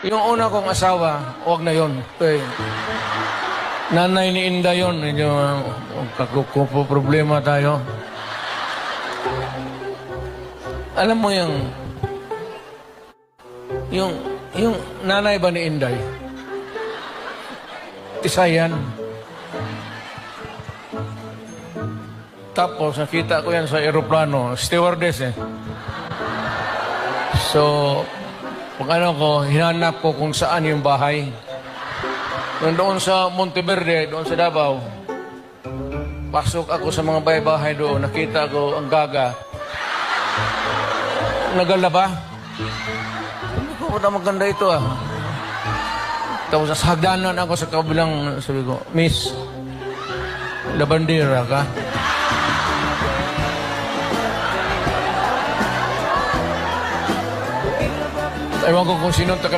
Yung una kong asawa, huwag na yun. Nanay ni Inda yun. Medyo problema tayo. Alam mo yung nanay ba ni Inday? Tisayan. Tapos nakita ko yan sa aeroplano, stewardess eh. So, pag ano ko, hinanap ko kung saan yung bahay. Doon sa Monteverde, doon sa Davao. Pasok ako sa mga bahay-bahay doon, nakita ko ang gaga. Nagalaba. Sabi ko, wala maganda ito ah. Tapos sa hagdanan ako sa kabilang, sabi ko, Miss, labandera ka? Ewan ko kung sino taga